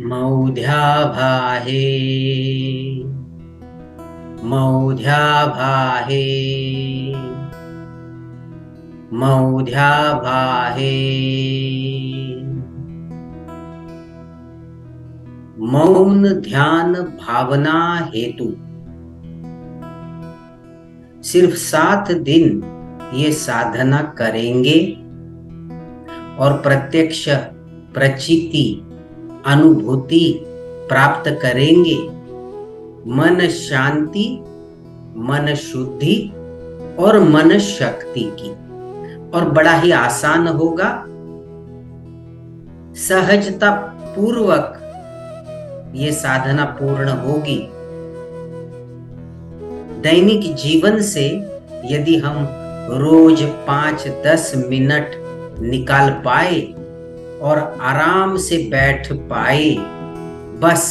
मौध्याभाहे मौध्याभाहे मौध्याभाहे। मौन ध्यान भावना हेतु सिर्फ 7 दिन ये साधना करेंगे और प्रत्यक्ष प्रचिति अनुभूति प्राप्त करेंगे। मन शांति, मन शुद्धि और मन शक्ति की, और बड़ा ही आसान होगा। सहजता पूर्वक ये साधना पूर्ण होगी। दैनिक जीवन से यदि हम रोज 5-10 मिनट निकाल पाए और आराम से बैठ पाए, बस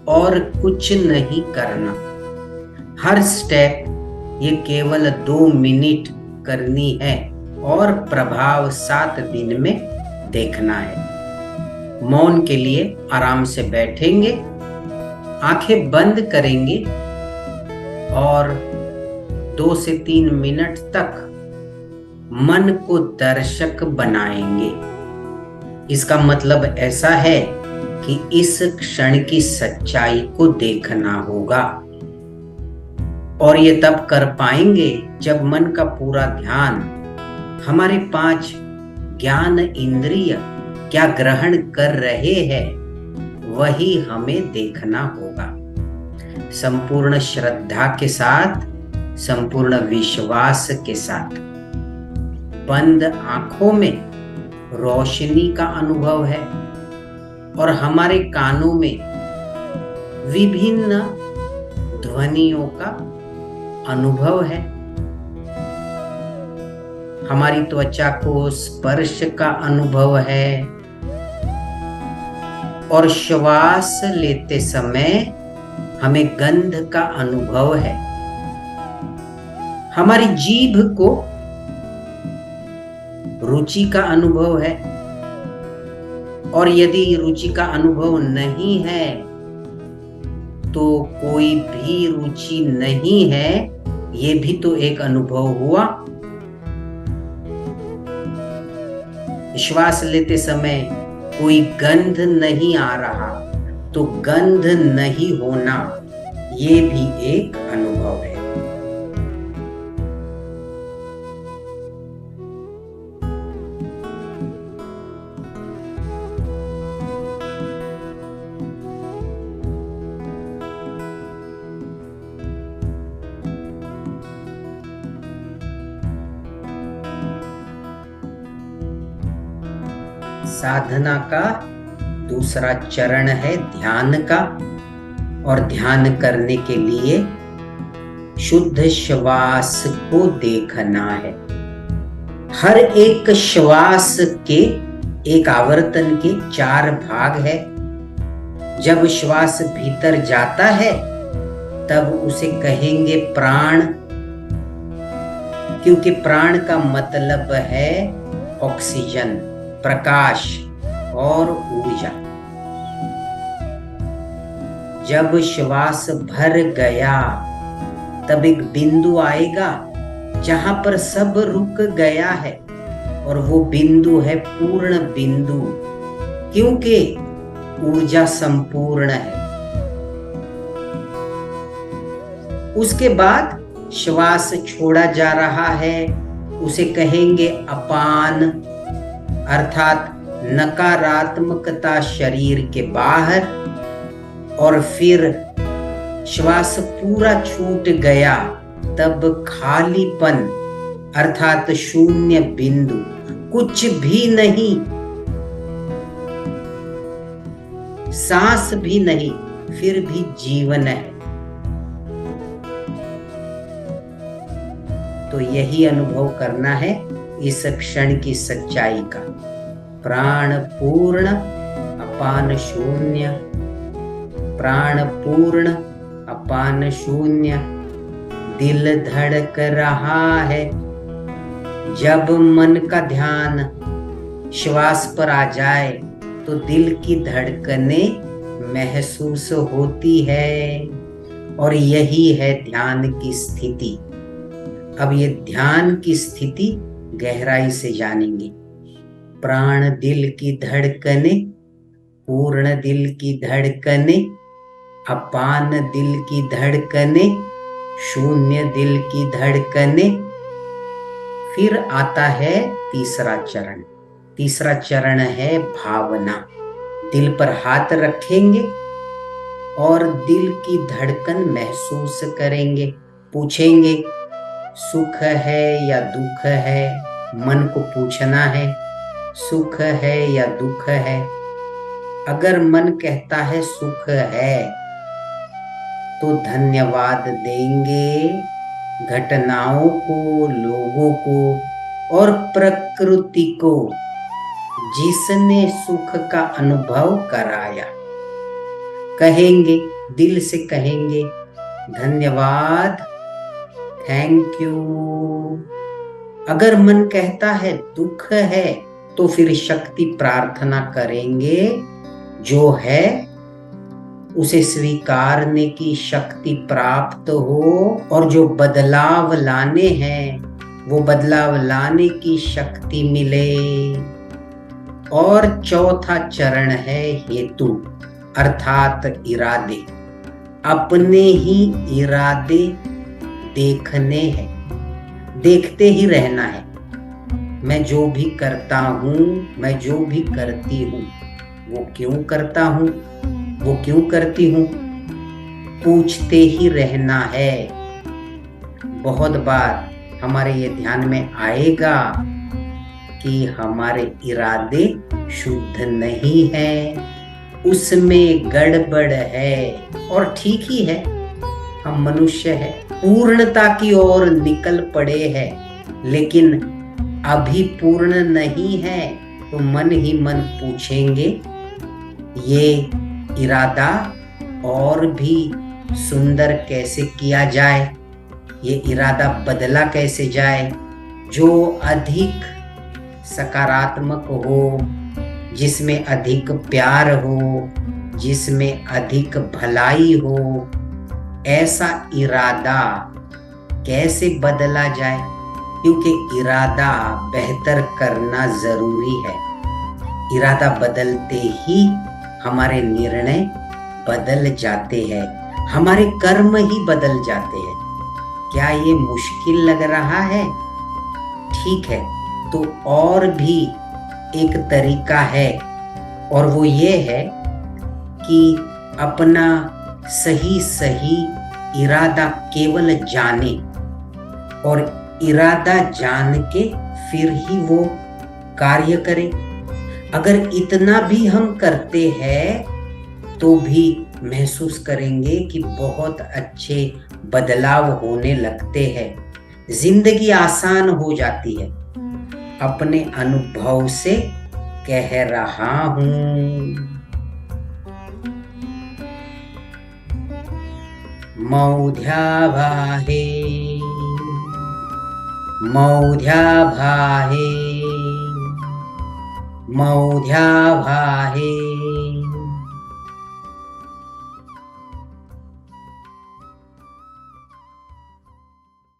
और कुछ नहीं करना। हर स्टेप ये केवल 2 मिनट करनी है और प्रभाव 7 दिन में देखना है। मौन के लिए आराम से बैठेंगे, आंखें बंद करेंगे और 2 से 3 मिनट तक मन को दर्शक बनाएंगे। इसका मतलब ऐसा है कि इस क्षण की सच्चाई को देखना होगा, और ये तब कर पाएंगे जब मन का पूरा ध्यान हमारे 5 ज्ञान इंद्रिय क्या ग्रहण कर रहे हैं वही हमें देखना होगा। संपूर्ण श्रद्धा के साथ, संपूर्ण विश्वास के साथ। बंद आंखों में रोशनी का अनुभव है और हमारे कानों में विभिन्न ध्वनियों का अनुभव है। हमारी त्वचा को स्पर्श का अनुभव है और श्वास लेते समय हमें गंध का अनुभव है। हमारी जीभ को रुचि का अनुभव है, और यदि रुचि का अनुभव नहीं है तो कोई भी रुचि नहीं है, ये भी तो एक अनुभव हुआ। श्वास लेते समय कोई गंध नहीं आ रहा तो गंध नहीं होना, ये भी एक अनुभव है। साधना का दूसरा चरण है ध्यान का, और ध्यान करने के लिए शुद्ध श्वास को देखना है। हर एक श्वास के एक आवर्तन के 4 भाग है। जब श्वास भीतर जाता है तब उसे कहेंगे प्राण, क्योंकि प्राण का मतलब है ऑक्सीजन, प्रकाश और ऊर्जा। जब श्वास भर गया तब एक बिंदु आएगा जहां पर सब रुक गया है, और वो बिंदु है पूर्ण बिंदु, क्योंकि ऊर्जा संपूर्ण है। उसके बाद श्वास छोड़ा जा रहा है, उसे कहेंगे अपान, अर्थात नकारात्मकता शरीर के बाहर। और फिर श्वास पूरा छूट गया तब खालीपन, अर्थात शून्य बिंदु, कुछ भी नहीं, सांस भी नहीं, फिर भी जीवन है। तो यही अनुभव करना है इस क्षण की सच्चाई का। प्राण पूर्ण, अपान शून्य, प्राण पूर्ण, अपान शून्य। दिल धड़क रहा है। जब मन का ध्यान श्वास पर आ जाए तो दिल की धड़कनें महसूस होती है और यही है ध्यान की स्थिति। अब ये ध्यान की स्थिति गहराई से जानेंगे। प्राण दिल की धड़कने, पूर्ण दिल की धड़कने, अपान दिल की धड़कने, शून्य दिल की धड़कने। फिर आता है तीसरा चरण। तीसरा चरण है भावना। दिल पर हाथ रखेंगे और दिल की धड़कन महसूस करेंगे। पूछेंगे सुख है या दुख है। मन को पूछना है सुख है या दुख है। अगर मन कहता है सुख है तो धन्यवाद देंगे घटनाओं को, लोगों को और प्रकृति को जिसने सुख का अनुभव कराया। कहेंगे, दिल से कहेंगे धन्यवाद, थैंक यू। अगर मन कहता है दुख है तो फिर शक्ति प्रार्थना करेंगे, जो है उसे स्वीकारने की शक्ति प्राप्त हो और जो बदलाव लाने हैं वो बदलाव लाने की शक्ति मिले। और चौथा चरण है हेतु अर्थात इरादे। अपने ही इरादे देखने हैं, देखते ही रहना है। मैं जो भी करता हूँ, मैं जो भी करती हूँ, वो क्यों करता हूँ, वो क्यों करती हूँ, पूछते ही रहना है। बहुत बार हमारे ये ध्यान में आएगा कि हमारे इरादे शुद्ध नहीं है, उसमें गड़बड़ है। और ठीक ही है, हम मनुष्य हैं, पूर्णता की ओर निकल पड़े हैं, लेकिन अभी पूर्ण नहीं है। तो मन ही मन पूछेंगे ये इरादा और भी सुंदर कैसे किया जाए, ये इरादा बदला कैसे जाए, जो अधिक सकारात्मक हो, जिसमें अधिक प्यार हो, जिसमें अधिक भलाई हो। ऐसा इरादा कैसे बदला जाए, क्योंकि इरादा बेहतर करना जरूरी है। इरादा बदलते ही हमारे निर्णय बदल जाते हैं, हमारे कर्म ही बदल जाते हैं। क्या ये मुश्किल लग रहा है? ठीक है, तो और भी एक तरीका है, और वो ये है कि अपना सही सही इरादा केवल जाने, और इरादा जान के फिर ही वो कार्य करें। अगर इतना भी हम करते हैं तो भी महसूस करेंगे कि बहुत अच्छे बदलाव होने लगते हैं, जिंदगी आसान हो जाती है। अपने अनुभव से कह रहा हूं। मौध्या भाहे, मौध्या भाहे, मौध्या भाहे।